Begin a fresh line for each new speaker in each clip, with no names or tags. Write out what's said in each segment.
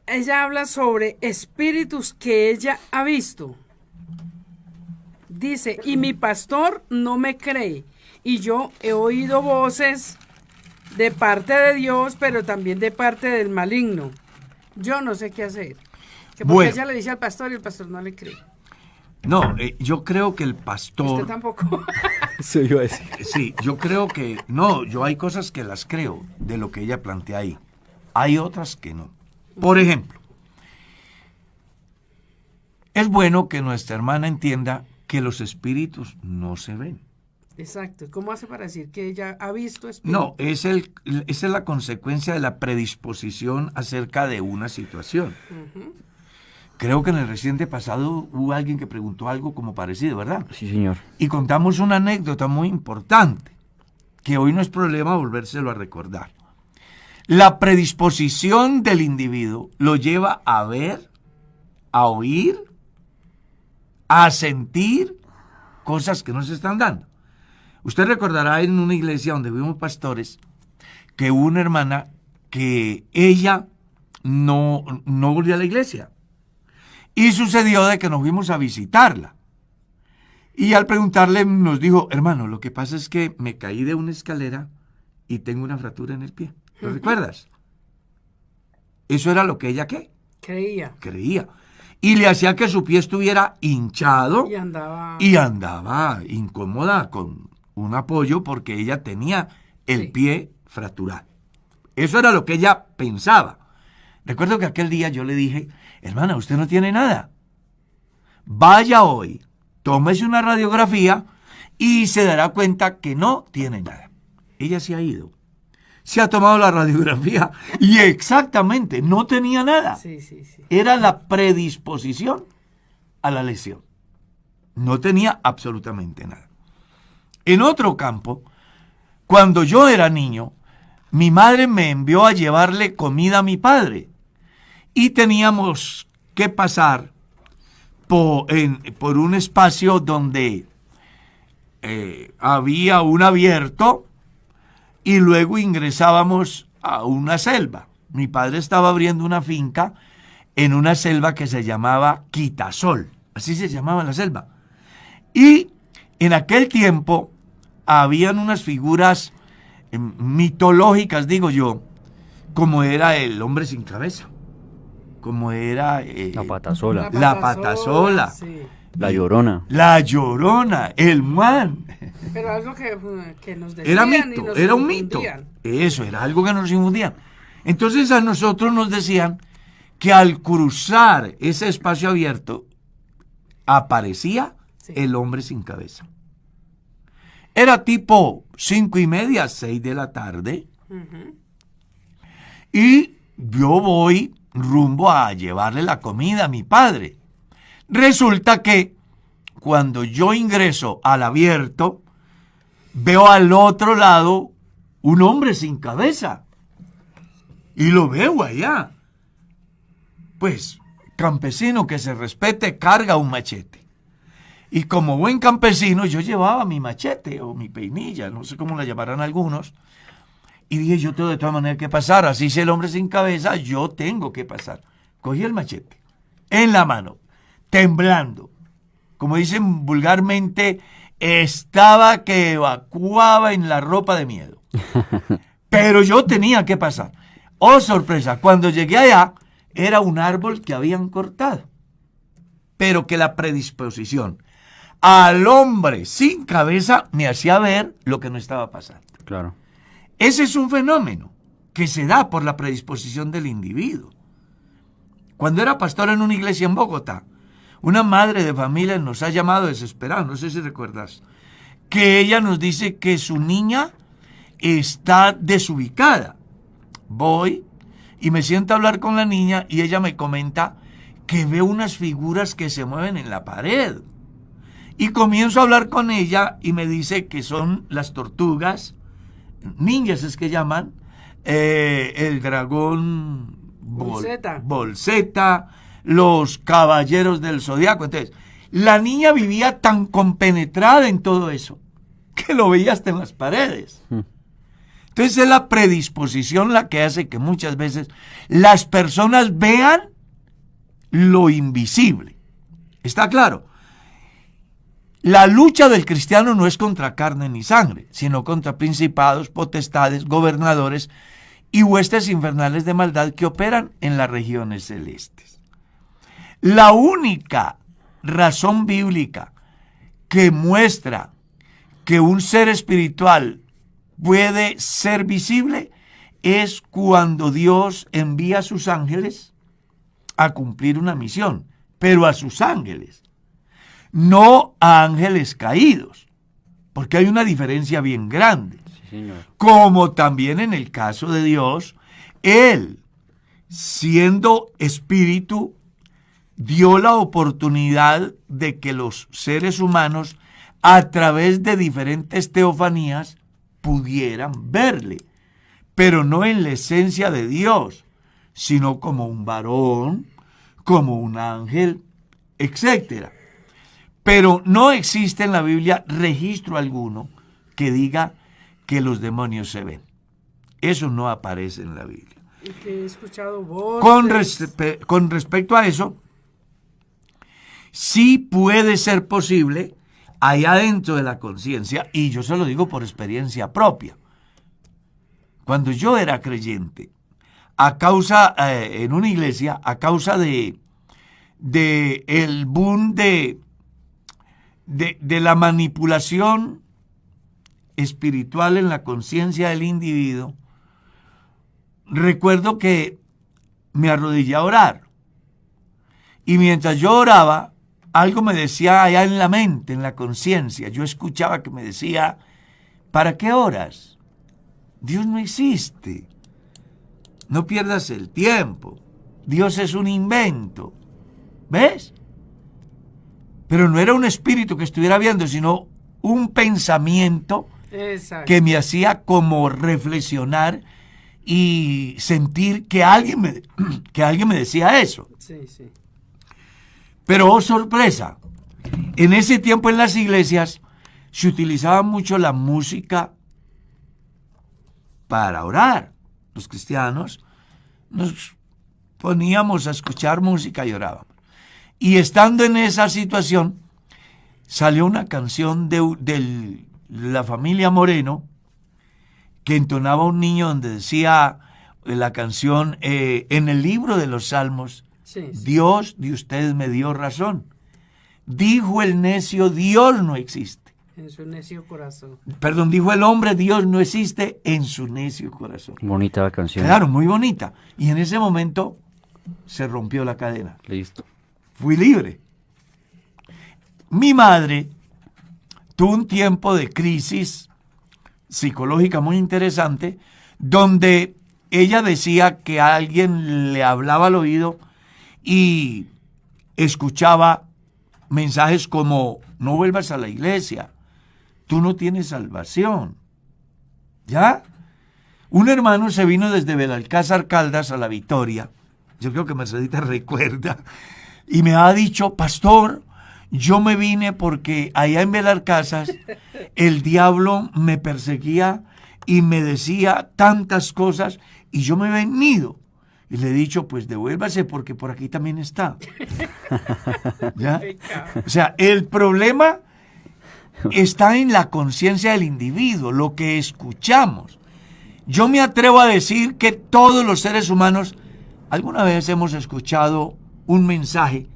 Ella habla sobre espíritus que ella ha visto. Dice, y mi pastor no me cree. Y yo he oído voces de parte de Dios, pero también de parte del maligno. Yo no sé qué hacer. Que porque
Bueno,
ella le dice al pastor y el pastor no le cree.
no, yo creo que el
Usted
pastor,
tampoco.
Eso iba a decir.
sí, yo creo que, no, yo hay cosas que las creo de lo que ella plantea ahí. Hay otras que no. Por ejemplo, es bueno que nuestra hermana entienda que los espíritus no se ven.
Exacto. ¿Cómo hace para decir que ella ha visto espíritus?
No, esa es la consecuencia de la predisposición acerca de una situación. Creo que en el reciente pasado hubo alguien que preguntó algo como parecido, ¿verdad?
Sí, señor.
Y contamos una anécdota muy importante, que hoy no es problema volvérselo a recordar. La predisposición del individuo lo lleva a ver, a oír, a sentir cosas que no se están dando. Usted recordará en una iglesia donde vimos pastores que hubo una hermana que ella no volvió a la iglesia. Y sucedió de que nos fuimos a visitarla. Y al preguntarle nos dijo, hermano, lo que pasa es que me caí de una escalera y tengo una fractura en el pie. ¿Lo recuerdas? Eso era lo que ella, ¿qué?
Creía.
Creía. Y le hacía que su pie estuviera hinchado
Y andaba.
andaba incómoda con un apoyo porque ella tenía el
Sí.
pie fracturado. Eso era lo que ella pensaba. Recuerdo que aquel día yo le dije, hermana, usted no tiene nada. Vaya hoy, tómese una radiografía y se dará cuenta que no tiene nada. Ella se ha ido. Se ha tomado la radiografía y exactamente no tenía nada.
Sí, sí, sí.
Era la predisposición a la lesión. No tenía absolutamente nada. En otro campo, cuando yo era niño, mi madre me envió a llevarle comida a mi padre y teníamos que pasar por un espacio donde había un abierto y luego ingresábamos a una selva. Mi padre estaba abriendo una finca en una selva que se llamaba Quitasol, así se llamaba la selva. Y en aquel tiempo habían unas figuras mitológicas, digo yo, como era el hombre sin cabeza, como era
La patasola.
La patasola.
Sí.
La llorona.
la Llorona, el man.
Pero algo que nos decían
Era
y
mito,
nos
era un mito.
infundían.
Eso, era algo que nos infundían. Entonces a nosotros nos decían que al cruzar ese espacio abierto aparecía
Sí.
el hombre sin cabeza. Era tipo 5:30, 6 de la tarde. Y yo voy rumbo a llevarle la comida a mi padre. Resulta que cuando yo ingreso al abierto, veo al otro lado un hombre sin cabeza. Y lo veo allá. Pues, campesino que se respete, carga un machete. Y como buen campesino, yo llevaba mi machete o mi peinilla, no sé cómo la llamarán algunos. Y dije, yo tengo de todas maneras que pasar. Así sea el hombre sin cabeza, yo tengo que pasar. Cogí el machete en la mano, temblando. Como dicen vulgarmente, estaba que evacuaba en la ropa de miedo. Pero yo tenía que pasar. Oh, sorpresa, cuando llegué allá, era un árbol que habían cortado. Pero que la predisposición al hombre sin cabeza me hacía ver lo que no estaba pasando.
Claro.
Ese es un fenómeno que se da por la predisposición del individuo. Cuando era pastor en una iglesia en Bogotá, una madre de familia nos ha llamado desesperada, no sé si recuerdas, que ella nos dice que su niña está desubicada. Voy y me siento a hablar con la niña y ella me comenta que ve unas figuras que se mueven en la pared. Y comienzo a hablar con ella y me dice que son las tortugas, ninjas es que llaman, el dragón Bolseta, los caballeros del zodiaco. Entonces, la niña vivía tan compenetrada en todo eso que lo veía hasta en las paredes. Entonces es la predisposición la que hace que muchas veces las personas vean lo invisible. ¿Está claro? La lucha del cristiano no es contra carne ni sangre, sino contra principados, potestades, gobernadores y huestes infernales de maldad que operan en las regiones celestes. La única razón bíblica que muestra que un ser espiritual puede ser visible es cuando Dios envía a sus ángeles a cumplir una misión, pero a sus ángeles, no a ángeles caídos, porque hay una diferencia bien grande.
Sí, señor.
Como también en el caso de Dios, Él, siendo espíritu, dio la oportunidad de que los seres humanos, a través de diferentes teofanías, pudieran verle, pero no en la esencia de Dios, sino como un varón, como un ángel, etc. Pero no existe en la Biblia registro alguno que diga que los demonios se ven. Eso no aparece en la Biblia.
Y que he escuchado voces.
Con respecto a eso, sí puede ser posible allá dentro de la conciencia, y yo se lo digo por experiencia propia. Cuando yo era creyente, en una iglesia, a causa de el boom de la manipulación espiritual en la conciencia del individuo, recuerdo que me arrodillé a orar. Y mientras yo oraba, algo me decía allá en la mente, en la conciencia. Yo escuchaba que me decía, ¿para qué oras? Dios no existe. No pierdas el tiempo. Dios es un invento. ¿Ves? Pero no era un espíritu que estuviera viendo, sino un pensamiento
Exacto.
que me hacía como reflexionar y sentir que alguien me decía eso.
Sí, sí.
Pero, oh sorpresa, en ese tiempo en las iglesias se utilizaba mucho la música para orar. Los cristianos nos poníamos a escuchar música y orábamos. Y estando en esa situación, salió una canción de la familia Moreno que entonaba un niño donde decía la canción, en el libro de los Salmos,
Sí, sí.
Dios de ustedes me dio razón. Dijo el necio, Dios no existe.
En su necio corazón.
Perdón, dijo el hombre, Dios no existe en su necio corazón.
Bonita la canción.
Claro, muy bonita. Y en ese momento se rompió la cadena.
Listo.
Fui libre. Mi madre tuvo un tiempo de crisis psicológica muy interesante, donde ella decía que alguien le hablaba al oído y escuchaba mensajes como, no vuelvas a la iglesia, tú no tienes salvación. ¿Ya? Un hermano se vino desde Belalcázar Caldas a La Victoria, yo creo que Mercedita recuerda, y me ha dicho, pastor, yo me vine porque allá en Belalcázar el diablo me perseguía y me decía tantas cosas y yo me he venido. Y le he dicho, pues devuélvase porque por aquí también está. ¿Ya? O sea, el problema está en la conciencia del individuo, lo que escuchamos. Yo me atrevo a decir que todos los seres humanos alguna vez hemos escuchado un mensaje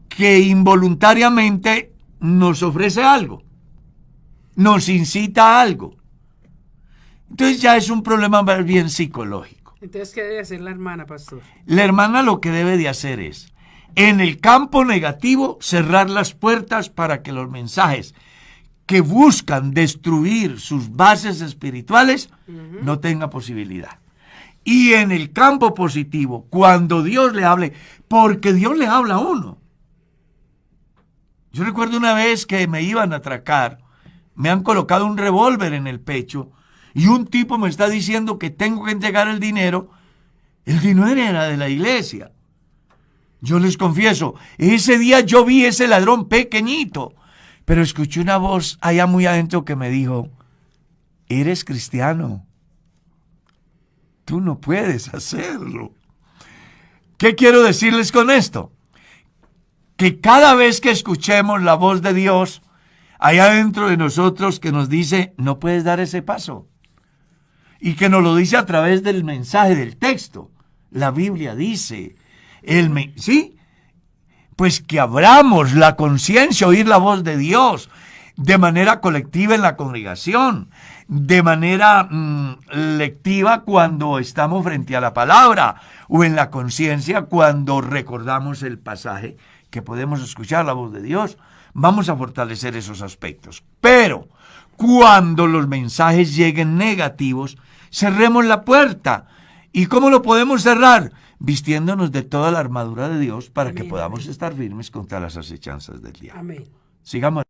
que involuntariamente nos ofrece algo, nos incita a algo. Entonces ya es un problema más bien psicológico.
Entonces, ¿qué debe hacer la hermana, pastor?
La hermana lo que debe de hacer es, en el campo negativo, cerrar las puertas para que los mensajes que buscan destruir sus bases espirituales no tengan posibilidad. Y en el campo positivo, cuando Dios le hable, porque Dios le habla a uno. Yo recuerdo una vez que me iban a atracar, me han colocado un revólver en el pecho y un tipo me está diciendo que tengo que entregar el dinero. El dinero era de la iglesia. Yo les confieso, ese día yo vi ese ladrón pequeñito, pero escuché una voz allá muy adentro que me dijo, eres cristiano, Tú no puedes hacerlo. ¿Qué quiero decirles con esto? Que cada vez que escuchemos la voz de Dios, hay adentro de nosotros que nos dice, no puedes dar ese paso. Y que nos lo dice a través del mensaje del texto. La Biblia dice, ¿sí? Pues que abramos la conciencia, oír la voz de Dios de manera colectiva en la congregación, de manera lectiva cuando estamos frente a la palabra, o en la conciencia cuando recordamos el pasaje que podemos escuchar la voz de Dios. Vamos a fortalecer esos aspectos. Pero cuando los mensajes lleguen negativos, cerremos la puerta. ¿Y cómo lo podemos cerrar? Vistiéndonos de toda la armadura de Dios para que podamos estar firmes contra las acechanzas del diablo.
Amén.
Sigamos.